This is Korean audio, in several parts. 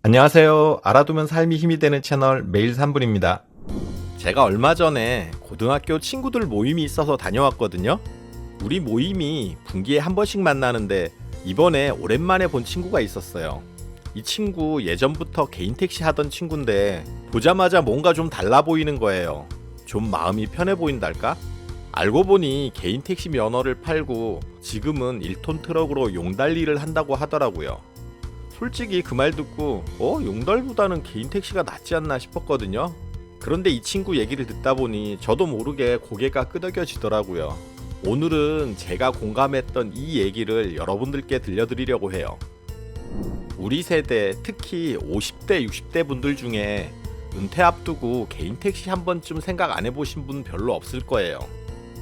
안녕하세요. 알아두면 삶이 힘이 되는 채널 매일 3분입니다. 제가 얼마 전에 고등학교 친구들 모임이 있어서 다녀왔거든요. 우리 모임이 분기에 한 번씩 만나는데 이번에 오랜만에 본 친구가 있었어요. 이 친구 예전부터 개인 택시 하던 친구인데 보자마자 뭔가 좀 달라 보이는 거예요. 좀 마음이 편해 보인달까? 알고 보니 개인 택시 면허를 팔고 지금은 1톤 트럭으로 용달 일을 한다고 하더라고요. 솔직히 그 말 듣고 용달보다는 개인 택시가 낫지 않나 싶었거든요. 그런데 이 친구 얘기를 듣다 보니 저도 모르게 고개가 끄덕여지더라고요. 오늘은 제가 공감했던 이 얘기를 여러분들께 들려드리려고 해요. 우리 세대, 특히 50대, 60대 분들 중에 은퇴 앞두고 개인 택시 한 번쯤 생각 안 해보신 분 별로 없을 거예요.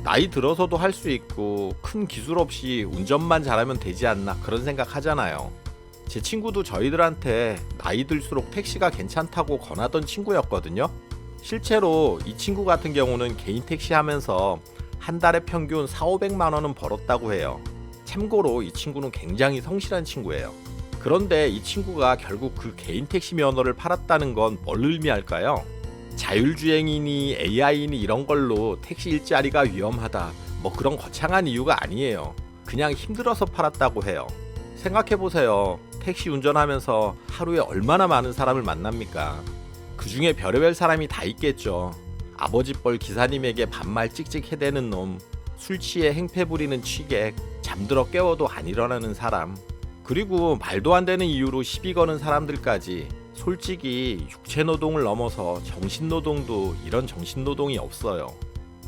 나이 들어서도 할 수 있고 큰 기술 없이 운전만 잘하면 되지 않나 그런 생각 하잖아요. 제 친구도 저희들한테 나이 들수록 택시가 괜찮다고 권하던 친구였거든요. 실제로 이 친구 같은 경우는 개인 택시 하면서 한 달에 평균 4,500만 원은 벌었다고 해요. 참고로 이 친구는 굉장히 성실한 친구예요. 그런데 이 친구가 결국 그 개인 택시 면허를 팔았다는 건 뭘 의미할까요? 자율주행이니 AI니 이런 걸로 택시 일자리가 위험하다 뭐 그런 거창한 이유가 아니에요. 그냥 힘들어서 팔았다고 해요. 생각해보세요. 택시 운전하면서 하루에 얼마나 많은 사람을 만납니까? 그 중에 별의별 사람이 다 있겠죠. 아버지뻘 기사님에게 반말 찍찍 해대는 놈, 술 취해 행패 부리는 취객, 잠들어 깨워도 안 일어나는 사람, 그리고 말도 안 되는 이유로 시비 거는 사람들까지. 솔직히 육체노동을 넘어서 정신노동도 이런 정신노동이 없어요.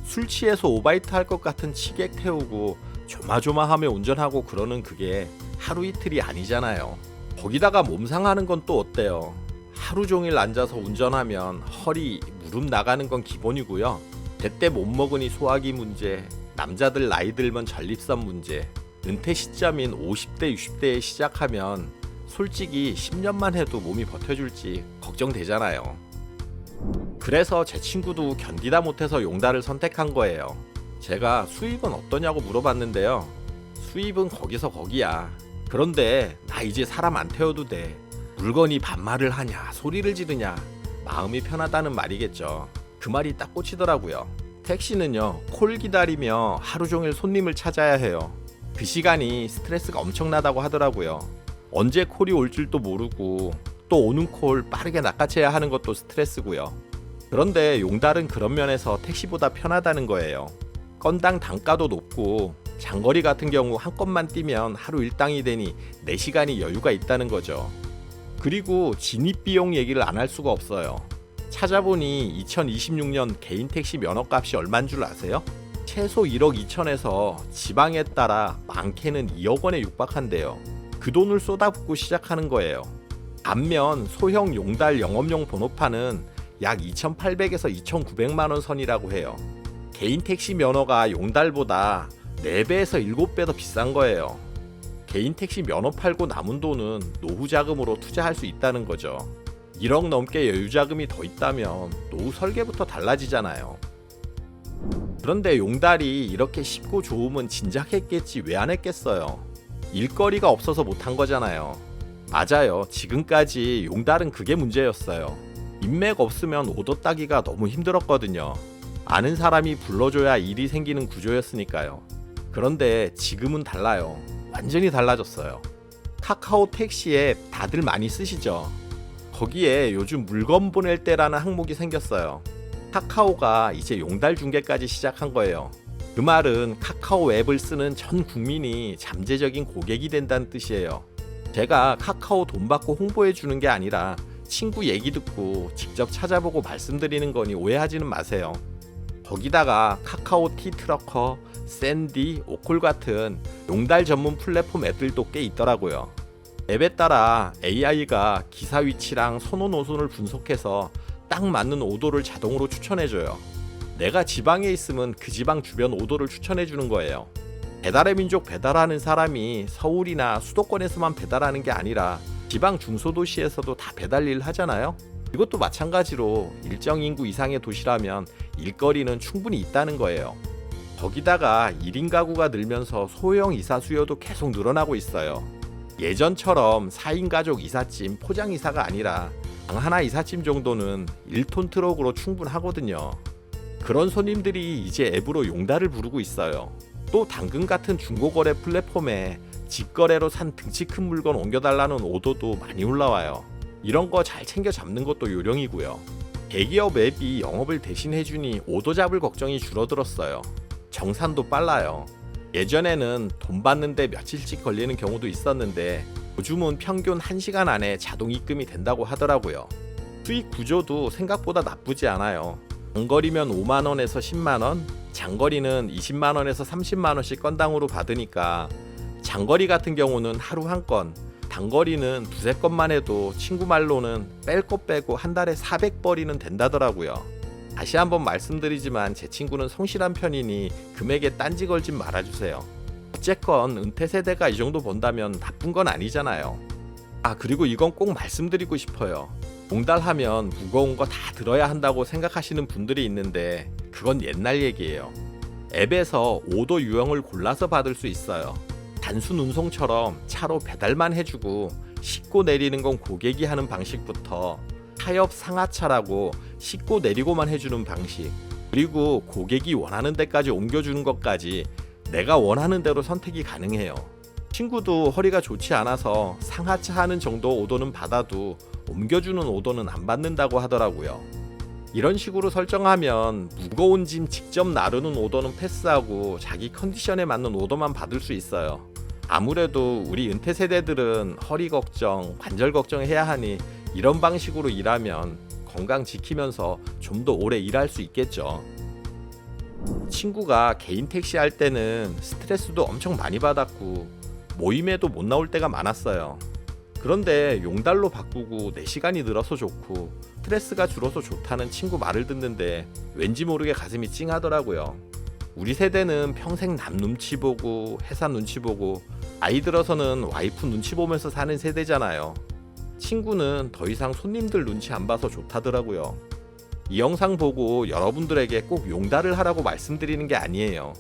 술 취해서 오바이트 할 것 같은 취객 태우고 조마조마하며 운전하고 그러는 그게 하루 이틀이 아니잖아요. 거기다가 몸 상하는 건 또 어때요? 하루 종일 앉아서 운전하면 허리, 무릎 나가는 건 기본이고요. 제때 못 먹으니 소화기 문제, 남자들 나이 들면 전립선 문제, 은퇴 시점인 50대, 60대에 시작하면 솔직히 10년만 해도 몸이 버텨줄지 걱정되잖아요. 그래서 제 친구도 견디다 못해서 용달을 선택한 거예요. 제가 수입은 어떠냐고 물어봤는데요. 수입은 거기서 거기야. 그런데 나 이제 사람 안 태워도 돼. 물건이 반말을 하냐 소리를 지르냐 마음이 편하다는 말이겠죠. 그 말이 딱 꽂히더라고요. 택시는요, 콜 기다리며 하루 종일 손님을 찾아야 해요. 그 시간이 스트레스가 엄청나다고 하더라고요. 언제 콜이 올 줄도 모르고 또 오는 콜 빠르게 낚아채야 하는 것도 스트레스고요. 그런데 용달은 그런 면에서 택시보다 편하다는 거예요. 건당 단가도 높고 장거리 같은 경우 한 건만 뛰면 하루 일당이 되니 4시간이 여유가 있다는 거죠. 그리고 진입비용 얘기를 안 할 수가 없어요. 찾아보니 2026년 개인 택시 면허값이 얼마인 줄 아세요? 최소 1억 2천에서 지방에 따라 많게는 2억 원에 육박한대요. 그 돈을 쏟아붓고 시작하는 거예요. 반면 소형 용달 영업용 번호판은 약 2,800에서 2,900만 원 선이라고 해요. 개인 택시 면허가 용달보다 4배에서 7배 더 비싼 거예요. 개인 택시 면허 팔고 남은 돈은 노후 자금으로 투자할 수 있다는 거죠. 1억 넘게 여유 자금이 더 있다면 노후 설계부터 달라지잖아요. 그런데 용달이 이렇게 쉽고 좋으면 진작 했겠지 왜 안 했겠어요? 일거리가 없어서 못한 거잖아요. 맞아요. 지금까지 용달은 그게 문제였어요. 인맥 없으면 오더 따기가 너무 힘들었거든요. 아는 사람이 불러줘야 일이 생기는 구조였으니까요. 그런데 지금은 달라요. 완전히 달라졌어요. 카카오 택시 앱 다들 많이 쓰시죠? 거기에 요즘 물건 보낼 때라는 항목이 생겼어요. 카카오가 이제 용달 중개까지 시작한 거예요. 그 말은 카카오 앱을 쓰는 전 국민이 잠재적인 고객이 된다는 뜻이에요. 제가 카카오 돈 받고 홍보해 주는 게 아니라 친구 얘기 듣고 직접 찾아보고 말씀드리는 거니 오해하지는 마세요. 거기다가 카카오 티트러커, 샌디, 오콜 같은 용달 전문 플랫폼 앱들도 꽤 있더라고요. 앱에 따라 AI가 기사 위치랑 선호 노선을 분석해서 딱 맞는 오도를 자동으로 추천해줘요. 내가 지방에 있으면 그 지방 주변 오도를 추천해주는 거예요. 배달의 민족 배달하는 사람이 서울이나 수도권에서만 배달하는 게 아니라 지방 중소도시에서도 다 배달 일 하잖아요. 이것도 마찬가지로 일정 인구 이상의 도시라면 일거리는 충분히 있다는 거예요. 거기다가 1인 가구가 늘면서 소형 이사 수요도 계속 늘어나고 있어요. 예전처럼 4인 가족 이삿짐 포장 이사가 아니라 방 하나 이삿짐 정도는 1톤 트럭으로 충분하거든요. 그런 손님들이 이제 앱으로 용달을 부르고 있어요. 또 당근 같은 중고거래 플랫폼에 직거래로 산 등치 큰 물건 옮겨달라는 오더도 많이 올라와요. 이런 거 잘 챙겨 잡는 것도 요령이고요. 대기업 앱이 영업을 대신 해주니 오더 잡을 걱정이 줄어들었어요. 정산도 빨라요. 예전에는 돈 받는데 며칠씩 걸리는 경우도 있었는데 요즘은 평균 1시간 안에 자동 입금이 된다고 하더라고요. 수익 구조도 생각보다 나쁘지 않아요. 단거리면 5만원에서 10만원, 장거리는 20만원에서 30만원씩 건당으로 받으니까 장거리 같은 경우는 하루 한 건, 단거리는 두세 건만 해도 친구 말로는 뺄 거 빼고 한 달에 400벌이는 된다더라고요. 다시 한번 말씀드리지만 제 친구는 성실한 편이니 금액에 딴지 걸진 말아주세요. 어쨌건 은퇴 세대가 이 정도 번다면 나쁜 건 아니잖아요. 그리고 이건 꼭 말씀드리고 싶어요. 용달하면 무거운 거 다 들어야 한다고 생각하시는 분들이 있는데 그건 옛날 얘기예요. 앱에서 오더 유형을 골라서 받을 수 있어요. 단순 운송처럼 차로 배달만 해주고 싣고 내리는 건 고객이 하는 방식부터 타협 상하차라고 싣고 내리고만 해주는 방식, 그리고 고객이 원하는 데까지 옮겨주는 것까지 내가 원하는 대로 선택이 가능해요. 친구도 허리가 좋지 않아서 상하차 하는 정도 오더는 받아도 옮겨주는 오더는 안 받는다고 하더라고요. 이런 식으로 설정하면 무거운 짐 직접 나르는 오더는 패스하고 자기 컨디션에 맞는 오더만 받을 수 있어요. 아무래도 우리 은퇴 세대들은 허리 걱정, 관절 걱정해야 하니 이런 방식으로 일하면 건강 지키면서 좀 더 오래 일할 수 있겠죠. 친구가 개인 택시 할 때는 스트레스도 엄청 많이 받았고 모임에도 못 나올 때가 많았어요. 그런데 용달로 바꾸고 내 시간이 늘어서 좋고 스트레스가 줄어서 좋다는 친구 말을 듣는데 왠지 모르게 가슴이 찡하더라고요. 우리 세대는 평생 남 눈치 보고 회사 눈치 보고 아이 들어서는 와이프 눈치 보면서 사는 세대잖아요. 친구는 더 이상 손님들 눈치 안 봐서 좋다더라고요. 이 영상 보고 여러분들에게 꼭 용달을 하라고 말씀드리는 게 아니에요.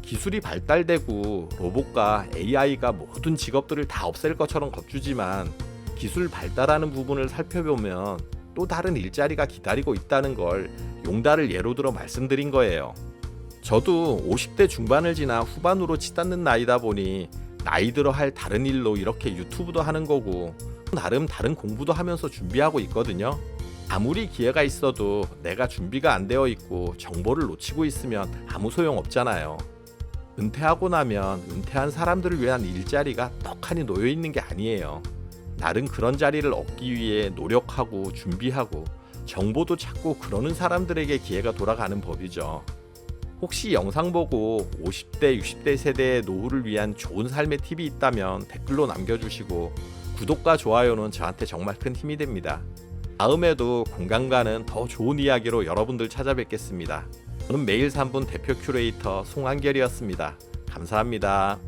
기술이 발달되고 로봇과 AI가 모든 직업들을 다 없앨 것처럼 겁주지만 기술 발달하는 부분을 살펴보면 또 다른 일자리가 기다리고 있다는 걸 용달을 예로 들어 말씀드린 거예요. 저도 50대 중반을 지나 후반으로 치닫는 나이다 보니 나이 들어 할 다른 일로 이렇게 유튜브도 하는 거고 나름 다른 공부도 하면서 준비하고 있거든요. 아무리 기회가 있어도 내가 준비가 안 되어 있고 정보를 놓치고 있으면 아무 소용 없잖아요. 은퇴하고 나면 은퇴한 사람들을 위한 일자리가 떡하니 놓여 있는 게 아니에요. 나름 그런 자리를 얻기 위해 노력하고 준비하고 정보도 찾고 그러는 사람들에게 기회가 돌아가는 법이죠. 혹시 영상 보고 50대, 60대 세대의 노후를 위한 좋은 삶의 팁이 있다면 댓글로 남겨주시고 구독과 좋아요는 저한테 정말 큰 힘이 됩니다. 다음에도 공감가는 더 좋은 이야기로 여러분들 찾아뵙겠습니다. 저는 매일 3분 대표 큐레이터 송한결이었습니다. 감사합니다.